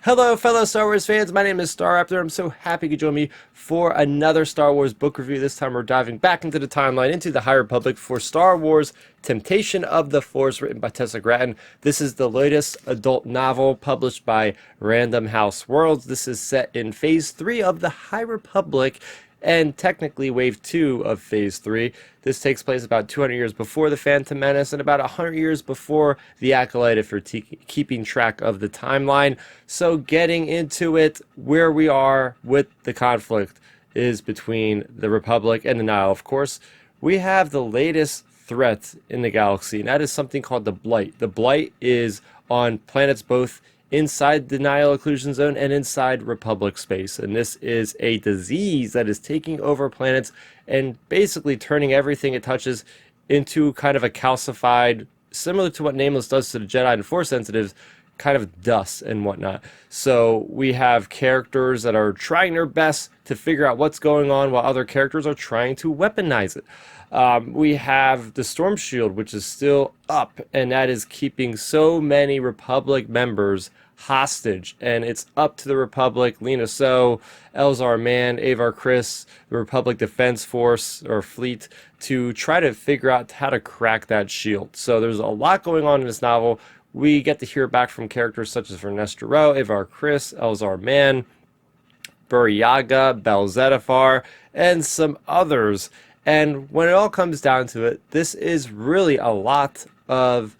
Hello, fellow Star Wars fans. My name is Star Raptor. I'm so happy you could join me for another Star Wars book review. This time we're diving back into the timeline, into the High Republic for Star Wars Temptation of the Force, written by Tessa Gratton. This is the latest adult novel published by Random House Worlds. This is set in Phase 3 of the High Republic, and technically Wave 2 of Phase 3. This takes place about 200 years before The Phantom Menace and about 100 years before The Acolyte, if you're keeping track of the timeline. So getting into it, where we are with the conflict is between the Republic and the Nihil. Of course, we have the latest threat in the galaxy, and that is something called the Blight. The Blight is on planets both inside the Nihil occlusion zone and inside Republic space. And this is a disease that is taking over planets and basically turning everything it touches into kind of a calcified, similar to what Nameless does to the Jedi and Force sensitives, kind of dust and whatnot. So we have characters that are trying their best to figure out what's going on while other characters are trying to weaponize it. We have the Storm Shield, which is still up, and that is keeping so many Republic members hostage, and it's up to the Republic, Lena So, Elzar Mann, Avar Kriss, the Republic Defense Force or Fleet, to try to figure out how to crack that shield. So there's a lot going on in this novel. We get to hear back from characters such as Vernestra Rowe, Avar Kriss, Elzar Mann, Buryaga, Bel Zettifar, and some others. And when it all comes down to it, this is really a lot of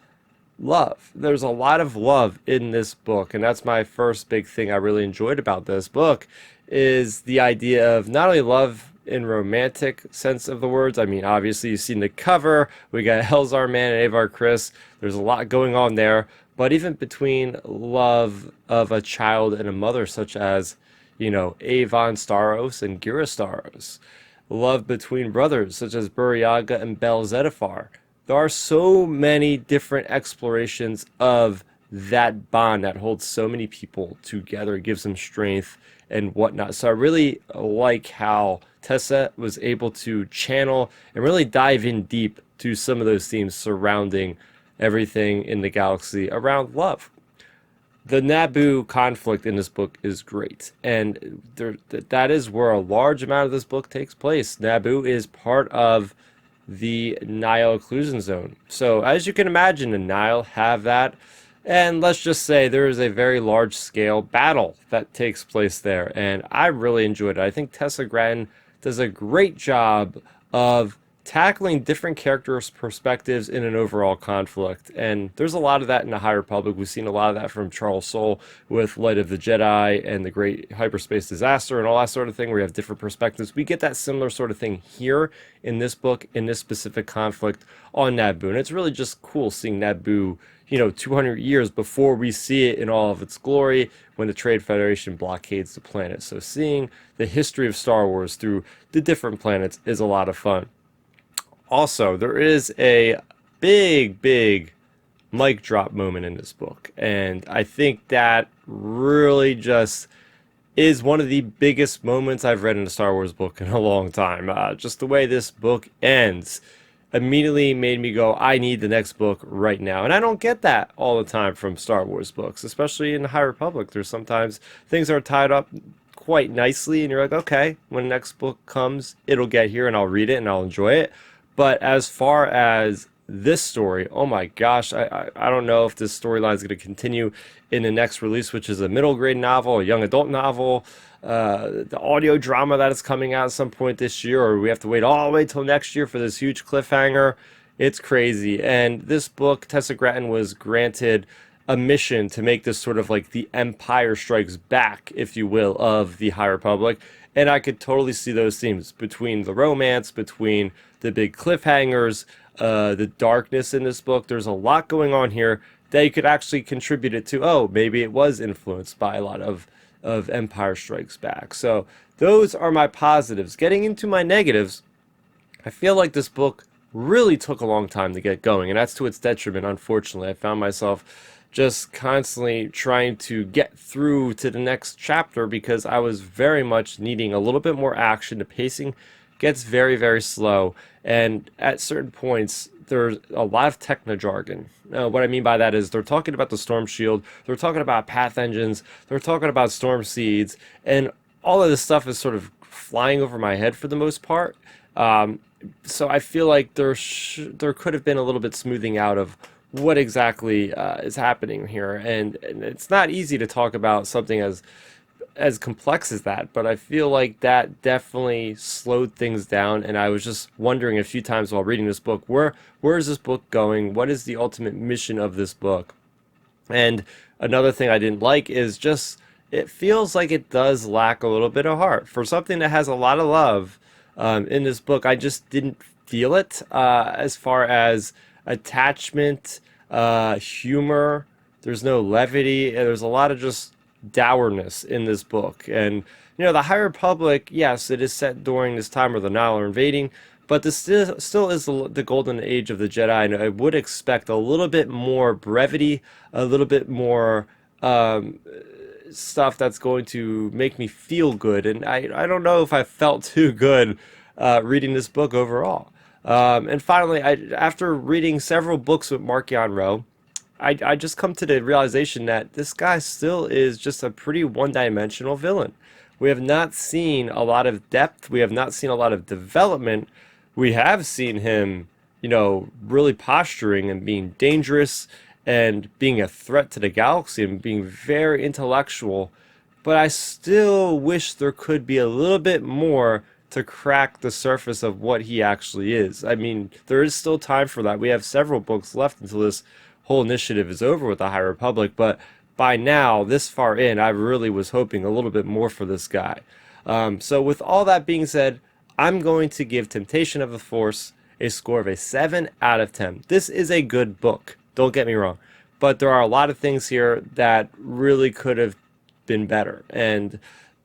love. There's a lot of love in this book, and that's my first big thing I really enjoyed about this book, is the idea of not only love in romantic sense of the words. I mean, obviously you've seen the cover, we got Elzar Mann and Avar Kriss, there's a lot going on there, but even between love of a child and a mother, such as, you know, Avon Staros and Gira Staros, love between brothers such as Buryaga and Bel Zettifar. There are so many different explorations of that bond that holds so many people together. It gives them strength and whatnot. So I really like how Tessa was able to channel and really dive in deep to some of those themes surrounding everything in the galaxy around love. The Naboo conflict in this book is great, and that is where a large amount of this book takes place. Naboo is part of the Nihil occlusion zone. So as you can imagine, the Nihil have that, and let's just say there is a very large scale battle that takes place there, and I really enjoyed it. I think Tessa Gratton does a great job of tackling different characters' perspectives in an overall conflict. And there's a lot of that in the High Republic. We've seen a lot of that from Charles Soule with Light of the Jedi and the Great Hyperspace Disaster and all that sort of thing, where you have different perspectives. We get that similar sort of thing here in this book, in this specific conflict on Naboo. And it's really just cool seeing Naboo, you know, 200 years before we see it in all of its glory, when the Trade Federation blockades the planet. So seeing the history of Star Wars through the different planets is a lot of fun. Also, there is a big mic drop moment in this book, and I think that really just is one of the biggest moments I've read in a Star Wars book in a long time. Just the way this book ends immediately made me go, I need the next book right now. And I don't get that all the time from Star Wars books, especially in High Republic. There's sometimes things are tied up quite nicely, and you're like, okay, when the next book comes, it'll get here, and I'll read it, and I'll enjoy it. But as far as this story, oh my gosh, I don't know if this storyline is going to continue in the next release, which is a middle grade novel, a young adult novel, the audio drama that is coming out at some point this year, or we have to wait all the way till next year for this huge cliffhanger. It's crazy. And this book, Tessa Gratton was granted a mission to make this sort of like the Empire Strikes Back, if you will, of the High Republic. And I could totally see those themes between the romance, between the big cliffhangers, the darkness in this book. There's a lot going on here that you could actually contribute it to, oh, maybe it was influenced by a lot of Empire Strikes Back. So those are my positives. Getting into my negatives, I feel like this book really took a long time to get going, and that's to its detriment, unfortunately. I found myself just constantly trying to get through to the next chapter because I was very much needing a little bit more action. The pacing gets very, very slow, and at certain points there's a lot of techno jargon. What I mean by that is they're talking about the storm shield, they're talking about path engines, they're talking about storm seeds, and all of this stuff is sort of flying over my head for the most part. So I feel like there could have been a little bit smoothing out of what exactly is happening here, and it's not easy to talk about something as complex as that, but I feel like that definitely slowed things down. And I was just wondering a few times while reading this book, where is this book going? What is the ultimate mission of this book? And another thing I didn't like is just it feels like it does lack a little bit of heart for something that has a lot of love. In this book, I just didn't feel it as far as attachment, humor. There's no levity, and there's a lot of just dourness in this book. And the High Republic, yes, it is set during this time where the Nihil are invading, but this still is the golden age of the Jedi, and I would expect a little bit more brevity, a little bit more stuff that's going to make me feel good. And I don't know if I felt too good reading this book overall. And finally, after reading several books with Markion Rowe, I just come to the realization that this guy still is just a pretty one-dimensional villain. We have not seen a lot of depth. We have not seen a lot of development. We have seen him, really posturing and being dangerous and being a threat to the galaxy and being very intellectual. But I still wish there could be a little bit more to crack the surface of what he actually is. I mean, there is still time for that. We have several books left until this whole initiative is over with the High Republic, but by now, this far in, I really was hoping a little bit more for this guy. So with all that being said, I'm going to give Temptation of the Force a score of a 7 out of 10. This is a good book, don't get me wrong, but there are a lot of things here that really could have been better. And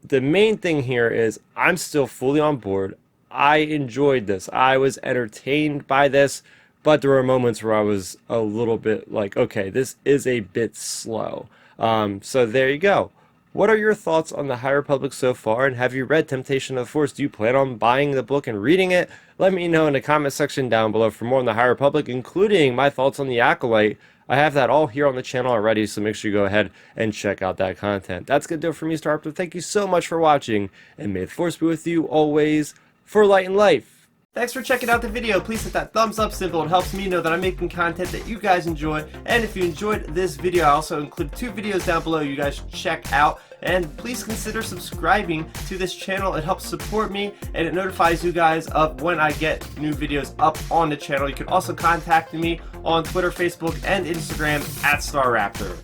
the main thing here is I'm still fully on board. I enjoyed this. I was entertained by this. But there were moments where I was a little bit like, okay, this is a bit slow. So there you go. What are your thoughts on the High Republic so far? And have you read Temptation of the Force? Do you plan on buying the book and reading it? Let me know in the comment section down below for more on the High Republic, including my thoughts on the Acolyte. I have that all here on the channel already, so make sure you go ahead and check out that content. That's going to do it for me, Star Raptor. Thank you so much for watching, and may the Force be with you always for light and life. Thanks for checking out the video. Please hit that thumbs up symbol. It helps me know that I'm making content that you guys enjoy. And if you enjoyed this video, I also include 2 videos down below you guys should check out. And please consider subscribing to this channel. It helps support me, and it notifies you guys of when I get new videos up on the channel. You can also contact me on Twitter, Facebook, and Instagram at Star Raptor.